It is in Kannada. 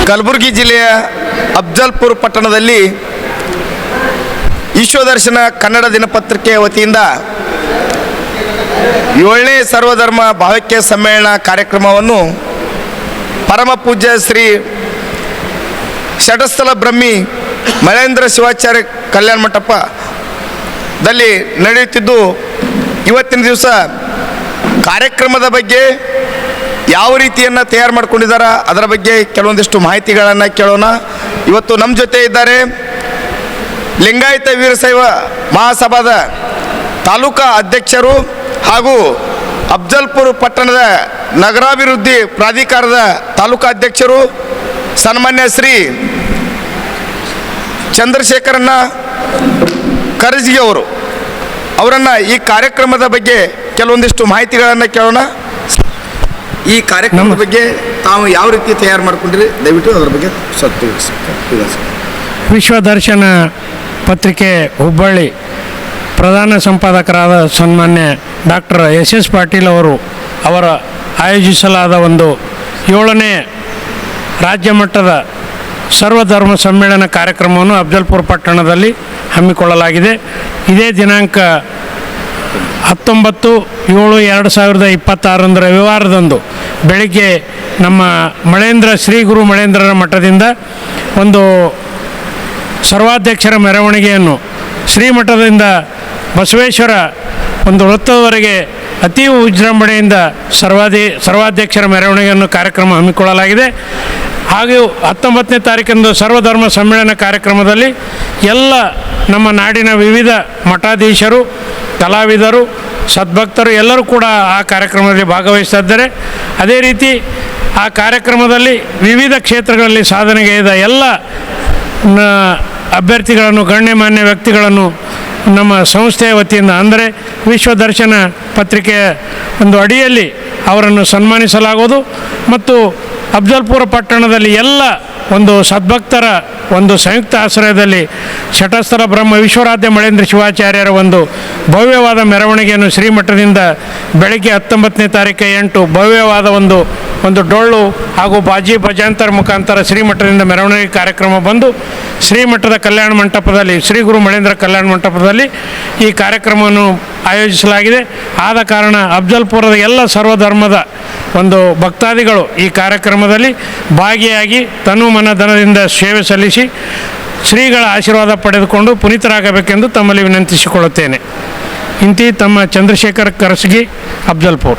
ಕಲಬುರಗಿ ಜಿಲ್ಲೆಯ ಅಫ್ಜಲ್ಪುರ ಪಟ್ಟಣದಲ್ಲಿ ವಿಶ್ವದರ್ಶನ ಕನ್ನಡ ದಿನಪತ್ರಿಕೆ ವತಿಯಿಂದ 7ನೇ ಸರ್ವಧರ್ಮ ಭಾವೈಕ್ಯ ಸಮ್ಮೇಳನ ಕಾರ್ಯಕ್ರಮವನ್ನು ಪರಮ ಪೂಜ್ಯ ಶ್ರೀ ಶಟಸ್ಥಲ ಬ್ರಹ್ಮಿ ಮಳೇಂದ್ರ ಶಿವಾಚಾರ್ಯ ಕಲ್ಯಾಣ ಮಂಟಪದಲ್ಲಿ ನಡೆಯುತ್ತಿದ್ದು, ಇವತ್ತಿನ ದಿವಸ ಕಾರ್ಯಕ್ರಮದ ಬಗ್ಗೆ ಯಾವ ರೀತಿಯನ್ನು ತಯಾರು ಮಾಡ್ಕೊಂಡಿದ್ದಾರೆ ಅದರ ಬಗ್ಗೆ ಕೆಲವೊಂದಿಷ್ಟು ಮಾಹಿತಿಗಳನ್ನು ಕೇಳೋಣ. ಇವತ್ತು ನಮ್ಮ ಜೊತೆ ಇದ್ದಾರೆ ಲಿಂಗಾಯತ ವೀರಶೈವ ಮಹಾಸಭಾದ ತಾಲೂಕಾ ಅಧ್ಯಕ್ಷರು ಹಾಗೂ ಅಫ್ಜಲ್ಪುರ ಪಟ್ಟಣದ ನಗರಾಭಿವೃದ್ಧಿ ಪ್ರಾಧಿಕಾರದ ತಾಲೂಕಾ ಅಧ್ಯಕ್ಷರು ಸನ್ಮಾನ್ಯ ಶ್ರೀ ಚಂದ್ರಶೇಖರಣ್ಣ ಕರಜಗಿ ಅವರನ್ನು ಈ ಕಾರ್ಯಕ್ರಮದ ಬಗ್ಗೆ ಕೆಲವೊಂದಿಷ್ಟು ಮಾಹಿತಿಗಳನ್ನು ಕೇಳೋಣ. ಈ ಕಾರ್ಯಕ್ರಮದ ಬಗ್ಗೆ ತಾವು ಯಾವ ರೀತಿ ತಯಾರು ಮಾಡ್ಕೊಂಡ್ರಿ, ದಯವಿಟ್ಟು ಅದರ ಬಗ್ಗೆ ವಿಶ್ವದರ್ಶನ ಪತ್ರಿಕೆ ಹುಬ್ಬಳ್ಳಿ ಪ್ರಧಾನ ಸಂಪಾದಕರಾದ ಸನ್ಮಾನ್ಯ ಡಾಕ್ಟರ್ ಎಸ್ ಪಾಟೀಲ್ ಅವರ ಆಯೋಜಿಸಲಾದ ಒಂದು 7ನೇ ರಾಜ್ಯ ಮಟ್ಟದ ಸರ್ವಧರ್ಮ ಸಮ್ಮೇಳನ ಕಾರ್ಯಕ್ರಮವನ್ನು ಅಫ್ಜಲ್ಪುರ ಪಟ್ಟಣದಲ್ಲಿ ಹಮ್ಮಿಕೊಳ್ಳಲಾಗಿದೆ. ಇದೇ ದಿನಾಂಕ 19/7/2026 ರವಿವಾರದಂದು ಬೆಳಿಗ್ಗೆ ನಮ್ಮ ಶ್ರೀ ಗುರು ಮಳೇಂದ್ರರ ಮಠದಿಂದ ಒಂದು ಸರ್ವಾಧ್ಯಕ್ಷರ ಮೆರವಣಿಗೆಯನ್ನು ಶ್ರೀಮಠದಿಂದ ಬಸವೇಶ್ವರ ಒಂದು ವೃತ್ತದವರೆಗೆ ಅತೀ ವಿಜೃಂಭಣೆಯಿಂದ ಸರ್ವಾಧ್ಯಕ್ಷರ ಮೆರವಣಿಗೆಯನ್ನು ಕಾರ್ಯಕ್ರಮ ಹಮ್ಮಿಕೊಳ್ಳಲಾಗಿದೆ. ಹಾಗೂ 19ನೇ ತಾರೀಕಂದು ಸರ್ವಧರ್ಮ ಸಮ್ಮೇಳನ ಕಾರ್ಯಕ್ರಮದಲ್ಲಿ ಎಲ್ಲ ನಮ್ಮ ನಾಡಿನ ವಿವಿಧ ಮಠಾಧೀಶರು, ಕಲಾವಿದರು, ಸದ್ಭಕ್ತರು ಎಲ್ಲರೂ ಕೂಡ ಆ ಕಾರ್ಯಕ್ರಮದಲ್ಲಿ ಭಾಗವಹಿಸ್ತಾ ಇದ್ದಾರೆ. ಅದೇ ರೀತಿ ಆ ಕಾರ್ಯಕ್ರಮದಲ್ಲಿ ವಿವಿಧ ಕ್ಷೇತ್ರಗಳಲ್ಲಿ ಸಾಧನೆಗೈದ ಎಲ್ಲ ಅಭ್ಯರ್ಥಿಗಳನ್ನು, ಗಣ್ಯಮಾನ್ಯ ವ್ಯಕ್ತಿಗಳನ್ನು ನಮ್ಮ ಸಂಸ್ಥೆಯ ವತಿಯಿಂದ ಅಂದರೆ ವಿಶ್ವದರ್ಶನ ಪತ್ರಿಕೆಯ ಒಂದು ಅಡಿಯಲ್ಲಿ ಅವರನ್ನು ಸನ್ಮಾನಿಸಲಾಗುವುದು. ಮತ್ತು ಅಫ್ಜಲ್ಪುರ ಪಟ್ಟಣದಲ್ಲಿ ಎಲ್ಲ ಒಂದು ಸದ್ಭಕ್ತರ ಒಂದು ಸಂಯುಕ್ತ ಆಶ್ರಯದಲ್ಲಿ ಶಟಸ್ಥಲ ಬ್ರಹ್ಮ ವಿಶ್ವರಾಧ್ಯ ಮಳೇಂದ್ರ ಶಿವಾಚಾರ್ಯರ ಒಂದು ಭವ್ಯವಾದ ಮೆರವಣಿಗೆಯನ್ನು ಶ್ರೀಮಠದಿಂದ ಬೆಳಗ್ಗೆ 19ನೇ ತಾರೀಕು 8 ಭವ್ಯವಾದ ಒಂದು ಡೊಳ್ಳು ಹಾಗೂ ಬಾಜಿ ಭಜಾಂತರ ಮುಖಾಂತರ ಶ್ರೀಮಠದಿಂದ ಮೆರವಣಿಗೆ ಕಾರ್ಯಕ್ರಮ ಬಂದು ಶ್ರೀಮಠದ ಕಲ್ಯಾಣ ಮಂಟಪದಲ್ಲಿ ಶ್ರೀ ಗುರು ಮಳೇಂದ್ರ ಕಲ್ಯಾಣ ಮಂಟಪದಲ್ಲಿ ಈ ಕಾರ್ಯಕ್ರಮವನ್ನು ಆಯೋಜಿಸಲಾಗಿದೆ. ಆದ ಕಾರಣ ಅಫ್ಜಲ್ಪುರದ ಎಲ್ಲ ಸರ್ವಧರ್ಮದ ಒಂದು ಭಕ್ತಾದಿಗಳು ಈ ಕಾರ್ಯಕ್ರಮದಲ್ಲಿ ಭಾಗಿಯಾಗಿ ತನು ಮನ ಧನದಿಂದ ಸೇವೆ ಸಲ್ಲಿಸಿ ಶ್ರೀಗಳ ಆಶೀರ್ವಾದ ಪಡೆದುಕೊಂಡು ಪುನೀತರಾಗಬೇಕೆಂದು ತಮ್ಮಲ್ಲಿ ವಿನಂತಿಸಿಕೊಳ್ಳುತ್ತೇನೆ. ಇಂತಿ ತಮ್ಮ ಚಂದ್ರಶೇಖರ್ ಕರಸಗಿ, ಅಫ್ಜಲ್ಪುರ.